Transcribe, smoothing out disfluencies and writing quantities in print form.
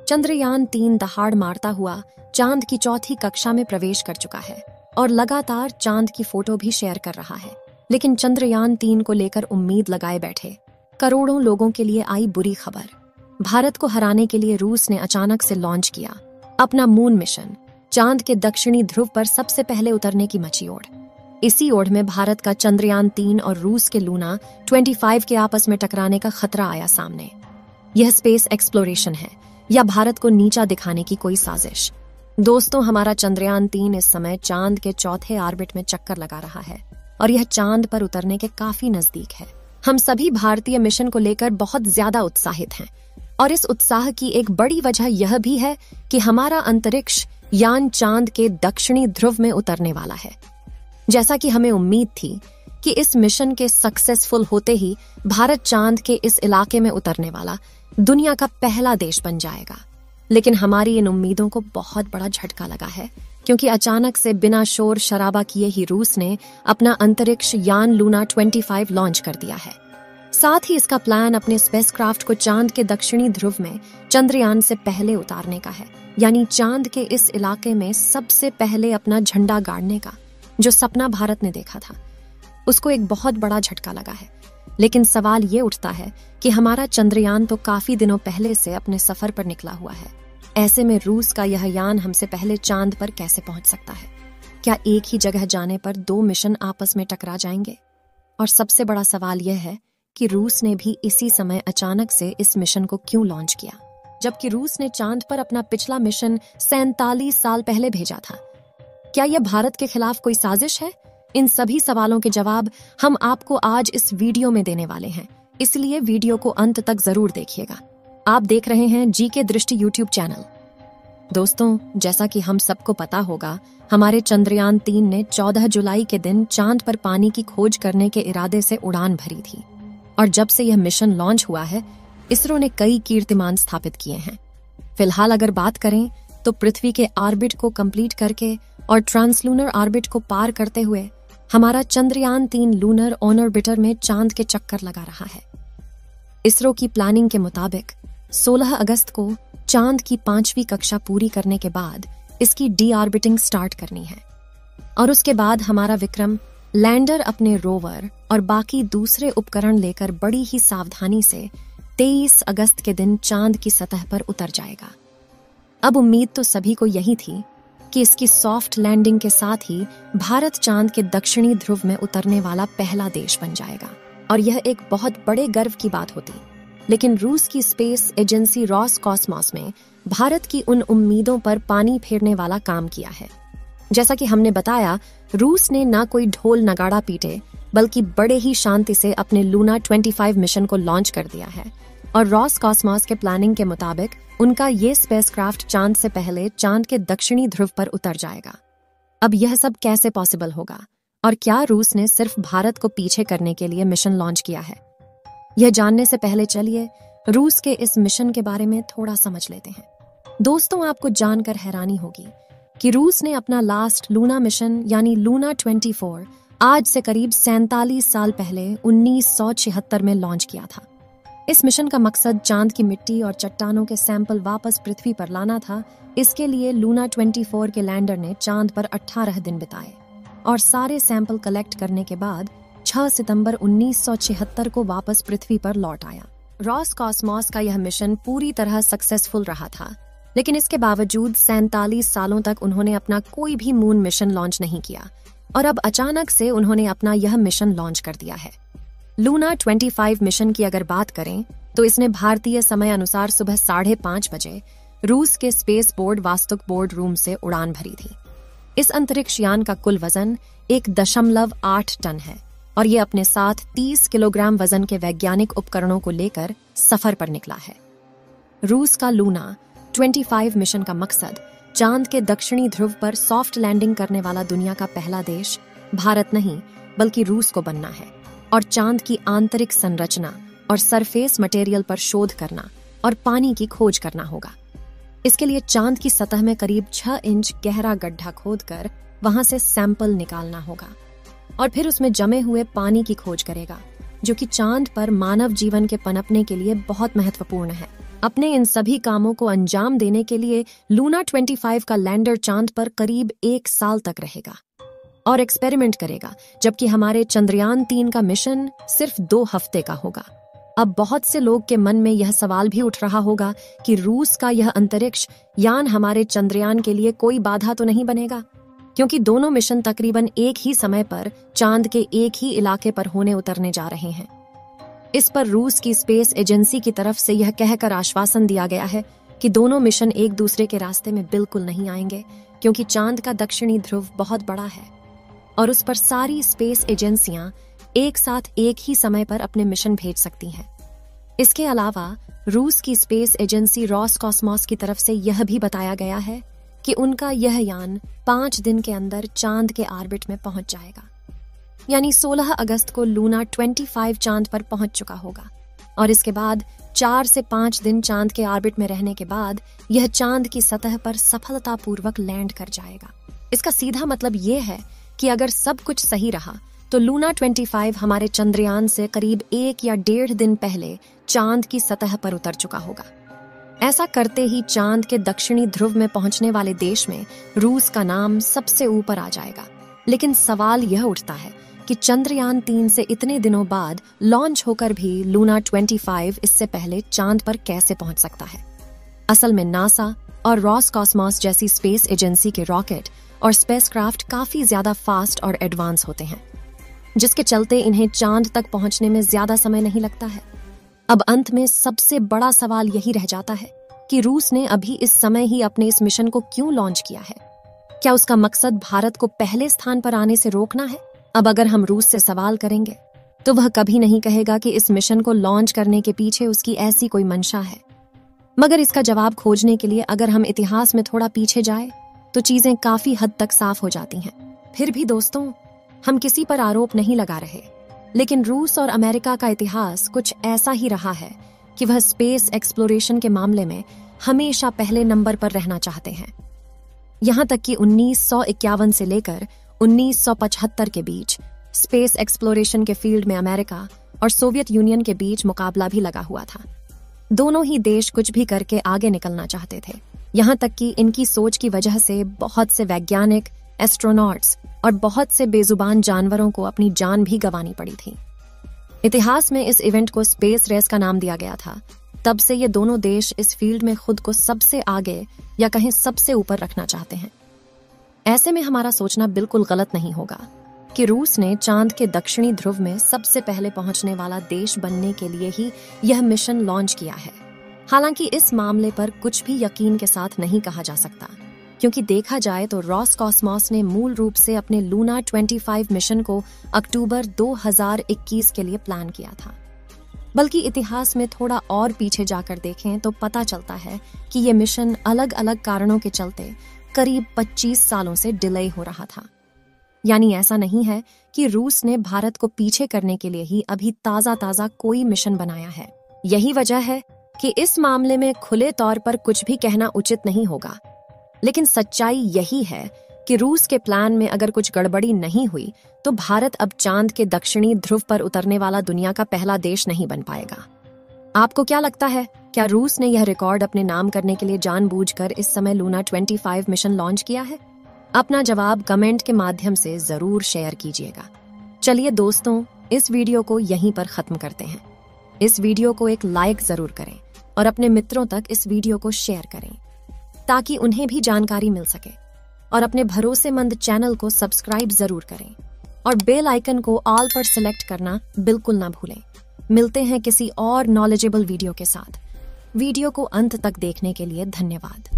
चंद्रयान-3 दहाड़ मारता हुआ चांद की चौथी कक्षा में प्रवेश कर चुका है और लगातार चांद की फोटो भी शेयर कर रहा है। लेकिन चंद्रयान-3 को लेकर उम्मीद लगाए बैठे करोड़ों लोगों के लिए आई बुरी खबर। भारत को हराने के लिए रूस ने अचानक से लॉन्च किया अपना मून मिशन। चांद के दक्षिणी ध्रुव पर सबसे पहले उतरने की मची ओढ़। इसी ओढ़ में भारत का चंद्रयान-3 और रूस के लूना 25 के आपस में टकराने का खतरा आया सामने। यह स्पेस एक्सप्लोरेशन है या भारत को नीचा दिखाने की कोई साजिश? दोस्तों, हमारा चंद्रयान-3 इस समय चांद के चौथे ऑर्बिट में चक्कर लगा रहा है और यह चांद पर उतरने के काफी नजदीक है। हम सभी भारतीय मिशन को लेकर बहुत ज्यादा उत्साहित हैं और इस उत्साह की एक बड़ी वजह यह भी है कि हमारा अंतरिक्ष यान चांद के दक्षिणी ध्रुव में उतरने वाला है। जैसा कि हमें उम्मीद थी कि इस मिशन के सक्सेसफुल होते ही भारत चांद के इस इलाके में उतरने वाला दुनिया का पहला देश बन जाएगा। लेकिन हमारी इन उम्मीदों को बहुत बड़ा झटका लगा है, क्योंकि अचानक से बिना शोर शराबा किए ही रूस ने अपना अंतरिक्ष यान लूना 25 लॉन्च कर दिया है। साथ ही इसका प्लान अपने स्पेसक्राफ्ट को चांद के दक्षिणी ध्रुव में चंद्रयान से पहले उतारने का है, यानी चांद के इस इलाके में सबसे पहले अपना झंडा गाड़ने का। जो सपना भारत ने देखा था उसको एक बहुत बड़ा झटका लगा है। लेकिन सवाल ये उठता है कि हमारा चंद्रयान तो काफी दिनों पहले से अपने सफर पर निकला हुआ है। ऐसे में रूस का यह यान हमसे पहले चांद पर कैसे पहुंच सकता है? क्या एक ही जगह जाने पर दो मिशन आपस में टकरा जाएंगे? और सबसे बड़ा सवाल यह है कि रूस ने भी इसी समय अचानक से इस मिशन को क्यों लॉन्च किया, जबकि रूस ने चांद पर अपना पिछला मिशन 47 साल पहले भेजा था। क्या यह भारत के खिलाफ कोई साजिश है? इन सभी सवालों के जवाब हम आपको आज इस वीडियो में देने वाले हैं, इसलिए वीडियो को अंत तक जरूर देखिएगा। आप देख रहे हैं जीके दृष्टि यूट्यूब चैनल। दोस्तों, जैसा कि हम सबको पता होगा, हमारे चंद्रयान-3 ने 14 जुलाई के दिन चांद पर पानी की खोज करने के इरादे से उड़ान भरी थी और जब से यह मिशन लॉन्च हुआ है, इसरो ने कई कीर्तिमान स्थापित किए हैं। फिलहाल अगर बात करें तो पृथ्वी के ऑर्बिट को कंप्लीट करके और ट्रांसलूनर ऑर्बिट को पार करते हुए हमारा चंद्रयान-3 लूनर ऑन ऑर्बिटर में चांद के चक्कर लगा रहा है। इसरो की प्लानिंग के मुताबिक 16 अगस्त को चांद की 5वीं कक्षा पूरी करने के बाद इसकी डी ऑर्बिटिंग स्टार्ट करनी है और उसके बाद हमारा विक्रम लैंडर अपने रोवर और बाकी दूसरे उपकरण लेकर बड़ी ही सावधानी से 23 अगस्त के दिन चांद की सतह पर उतर जाएगा। अब उम्मीद तो सभी को यही थी कि इसकी सॉफ्ट लैंडिंग के साथ ही भारत चांद के दक्षिणी ध्रुव में उतरने वाला पहला देश बन जाएगा और यह एक बहुत बड़े गर्व की बात होती। लेकिन रूस की स्पेस एजेंसी रॉसकॉस्मॉस में भारत की उन उम्मीदों पर पानी फेरने वाला काम किया है। जैसा कि हमने बताया, रूस ने ना कोई ढोल नगाड़ा पीटे बल्कि बड़े ही शांति से अपने लूना 25 मिशन को लॉन्च कर दिया है और रॉसकॉस्मॉस के प्लानिंग के मुताबिक उनका ये स्पेसक्राफ्ट चांद से पहले चांद के दक्षिणी ध्रुव पर उतर जाएगा। अब यह सब कैसे पॉसिबल होगा और क्या रूस ने सिर्फ भारत को पीछे करने के लिए मिशन लॉन्च किया है? यह जानने से पहले चलिए रूस के इस मिशन के बारे में थोड़ा समझ लेते हैं। दोस्तों, आपको जानकर हैरानी होगी कि रूस ने अपना लास्ट लूना मिशन यानी लूना 24 आज से करीब 47 साल पहले 1976 में लॉन्च किया था। इस मिशन का मकसद चांद की मिट्टी और चट्टानों के सैंपल वापस पृथ्वी पर लाना था। इसके लिए लूना 24 के लैंडर ने चांद पर 18 दिन बिताए और सारे सैंपल कलेक्ट करने के बाद 6 सितंबर 1976 को वापस पृथ्वी पर लौट आया। रॉसकॉस्मॉस का यह मिशन पूरी तरह सक्सेसफुल रहा था, लेकिन इसके बावजूद 47 सालों तक उन्होंने अपना कोई भी मून मिशन लॉन्च नहीं किया और अब अचानक से उन्होंने अपना यह मिशन लॉन्च कर दिया है। लूना 25 मिशन की अगर बात करें तो इसने भारतीय समय अनुसार सुबह 5:30 बजे रूस के स्पेस बोर्ड वास्तुक बोर्ड रूम से उड़ान भरी थी। इस अंतरिक्ष यान का कुल वजन 1.8 टन है और ये अपने साथ 30 किलोग्राम वजन के वैज्ञानिक उपकरणों को लेकर सफर पर निकला है। रूस का लूना 25 मिशन का मकसद चांद के दक्षिणी ध्रुव पर सॉफ्ट लैंडिंग करने वाला दुनिया का पहला देश भारत नहीं बल्कि रूस को बनना है और चांद की आंतरिक संरचना और सरफेस मटेरियल पर शोध करना और पानी की खोज करना होगा। इसके लिए चांद की सतह में करीब 6 इंच गहरा गड्ढा खोदकर वहां से सैंपल निकालना होगा और फिर उसमें जमे हुए पानी की खोज करेगा, जो कि चांद पर मानव जीवन के पनपने के लिए बहुत महत्वपूर्ण है। अपने इन सभी कामों को अंजाम देने के लिए लूना 25 का लैंडर चांद पर करीब 1 साल तक रहेगा और एक्सपेरिमेंट करेगा, जबकि हमारे चंद्रयान 3 का मिशन सिर्फ 2 हफ्ते का होगा। अब बहुत से लोग के मन में यह सवाल भी उठ रहा होगा कि रूस का यह अंतरिक्ष यान हमारे चंद्रयान के लिए कोई बाधा तो नहीं बनेगा, क्योंकि दोनों मिशन तकरीबन एक ही समय पर चांद के एक ही इलाके पर होने उतरने जा रहे हैं। इस पर रूस की स्पेस एजेंसी की तरफ से यह कहकर आश्वासन दिया गया है कि दोनों मिशन एक दूसरे के रास्ते में बिल्कुल नहीं आएंगे, क्योंकि चांद का दक्षिणी ध्रुव बहुत बड़ा है और उस पर सारी स्पेस एजेंसियां एक साथ एक ही समय पर अपने मिशन भेज सकती हैं। इसके अलावा रूस की स्पेस एजेंसी रॉसकॉस्मोस की तरफ से यह भी बताया गया है कि उनका यह यान 5 दिन के अंदर चांद के ऑर्बिट में पहुंच जाएगा। यानी 16 अगस्त को लूना 25 चांद पर पहुंच चुका होगा और इसके बाद 4 से 5 दिन चांद के ऑर्बिट में रहने के बाद यह चांद की सतह पर सफलतापूर्वक लैंड कर जाएगा। इसका सीधा मतलब यह है कि अगर सब कुछ सही रहा तो लूना 25 हमारे चंद्रयान से करीब 1 या 1.5 दिन पहले चांद की सतह पर उतर चुका होगा। ऐसा करते ही चांद के दक्षिणी ध्रुव में पहुंचने वाले देश में रूस का नाम सबसे ऊपर आ जाएगा। लेकिन सवाल यह उठता है कि चंद्रयान 3 से इतने दिनों बाद लॉन्च होकर भी लूना 25 इससे पहले चांद पर कैसे पहुंच सकता है। असल में नासा और रॉसकॉस्मोस जैसी स्पेस एजेंसी के रॉकेट और स्पेसक्राफ्ट काफी ज्यादा फास्ट और एडवांस होते हैं, जिसके चलते इन्हें चांद तक पहुंचने में ज्यादा समय नहीं लगता है। अब अंत में सबसे बड़ा सवाल यही रह जाता है कि रूस ने अभी इस समय ही अपने इस मिशन को क्यों लॉन्च किया है। क्या उसका मकसद भारत को पहले स्थान पर आने से रोकना है? अब अगर हम रूस से सवाल करेंगे तो वह कभी नहीं कहेगा कि इस मिशन को लॉन्च करने के पीछे उसकी ऐसी कोई मंशा है। मगर इसका जवाब खोजने के लिए अगर हम इतिहास में थोड़ा पीछे जाए तो चीजें काफी हद तक साफ हो जाती हैं। फिर भी दोस्तों, हम किसी पर आरोप नहीं लगा रहे, लेकिन रूस और अमेरिका का इतिहास कुछ ऐसा ही रहा है कि वह स्पेस एक्सप्लोरेशन के मामले में हमेशा पहले नंबर पर रहना चाहते हैं। यहां तक कि 1951 से लेकर 1975 के बीच स्पेस एक्सप्लोरेशन के फील्ड में अमेरिका और सोवियत यूनियन के बीच मुकाबला भी लगा हुआ था। दोनों ही देश कुछ भी करके आगे निकलना चाहते थे। यहां तक कि इनकी सोच की वजह से बहुत से वैज्ञानिक, एस्ट्रोनॉट्स और बहुत से बेजुबान जानवरों को अपनी जान भी गंवानी पड़ी थी। इतिहास में इस इवेंट को स्पेस रेस का नाम दिया गया था। तब से ये दोनों देश इस फील्ड में खुद को सबसे आगे या कहीं सबसे ऊपर रखना चाहते हैं। ऐसे में हमारा सोचना बिल्कुल गलत नहीं होगा कि रूस ने चांद के दक्षिणी ध्रुव में सबसे पहले पहुंचने वाला देश बनने के लिए ही यह मिशन लॉन्च किया है। हालांकि इस मामले पर कुछ भी यकीन के साथ नहीं कहा जा सकता, क्योंकि देखा जाए तो रॉसकॉस्मोस ने मूल रूप से अपने लूना 25 मिशन को अक्टूबर 2021 के लिए प्लान किया था। बल्कि इतिहास में थोड़ा और पीछे जाकर देखें तो पता चलता है कि ये मिशन अलग अलग कारणों के चलते करीब 25 सालों से डिले हो रहा था। यानी ऐसा नहीं है कि रूस ने भारत को पीछे करने के लिए ही अभी ताजा कोई मिशन बनाया है। यही वजह है कि इस मामले में खुले तौर पर कुछ भी कहना उचित नहीं होगा। लेकिन सच्चाई यही है कि रूस के प्लान में अगर कुछ गड़बड़ी नहीं हुई तो भारत अब चांद के दक्षिणी ध्रुव पर उतरने वाला दुनिया का पहला देश नहीं बन पाएगा। आपको क्या लगता है, क्या रूस ने यह रिकॉर्ड अपने नाम करने के लिए जानबूझकर इस समय लूना 25 मिशन लॉन्च किया है? अपना जवाब कमेंट के माध्यम से जरूर शेयर कीजिएगा। चलिए दोस्तों, इस वीडियो को यहीं पर खत्म करते हैं। इस वीडियो को एक लाइक जरूर करें और अपने मित्रों तक इस वीडियो को शेयर करें ताकि उन्हें भी जानकारी मिल सके, और अपने भरोसेमंद चैनल को सब्सक्राइब जरूर करें और बेल आइकन को ऑल पर सिलेक्ट करना बिल्कुल ना भूलें। मिलते हैं किसी और नॉलेजेबल वीडियो के साथ। वीडियो को अंत तक देखने के लिए धन्यवाद।